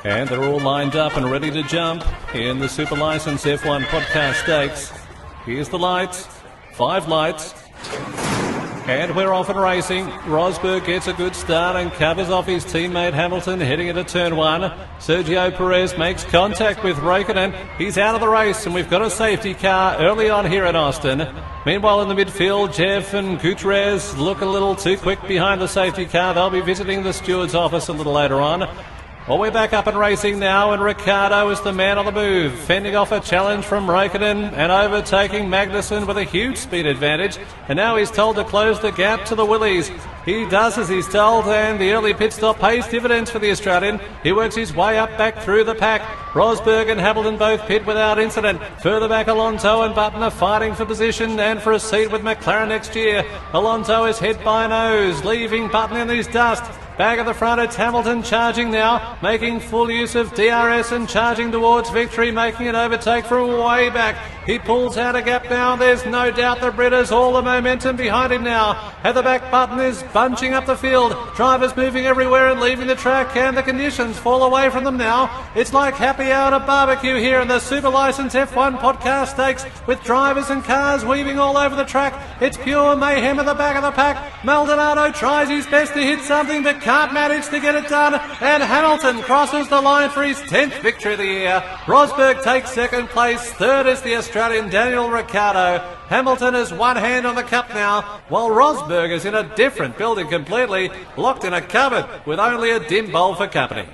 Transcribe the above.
And they're all lined up and ready to jump in the Super License F1 Podcast Stakes. Here's the lights. 5 lights. And we're off and racing. Rosberg gets a good start and covers off his teammate Hamilton heading into turn 1. Sergio Perez makes contact with Raikkonen. He's out of the race and we've got a safety car early on here at Austin. Meanwhile in the midfield, Jeff and Gutierrez look a little too quick behind the safety car. They'll be visiting the steward's office a little later on. Well, we're back up and racing now, and Ricciardo is the man on the move, fending off a challenge from Raikkonen and overtaking Magnussen with a huge speed advantage. And now he's told to close the gap to the Willies. He does as he's told, and the early pit stop pays dividends for the Australian. He works his way up back through the pack. Rosberg and Hamilton both pit without incident. Further back, Alonso and Button are fighting for position and for a seat with McLaren next year. Alonso is head by nose, leaving Button in his dust. Back at the front, it's Hamilton charging now, making full use of DRS and charging towards victory, making an overtake from way back. He pulls out a gap now. There's no doubt the Brit has all the momentum behind him now. At the back, Button is bunching up the field. Drivers moving everywhere and leaving the track, and the conditions fall away from them now. It's like happy hour at a barbecue here in the Super License F1 Podcast Stakes, with drivers and cars weaving all over the track. It's pure mayhem at the back of the pack. Maldonado tries his best to hit something but can't manage to get it done, and Hamilton crosses the line for his 10th victory of the year. Rosberg takes second place. Third is the Australian Daniel Ricciardo. Hamilton has one hand on the cup now, while Rosberg is in a different building completely, locked in a cupboard with only a dim bowl for company.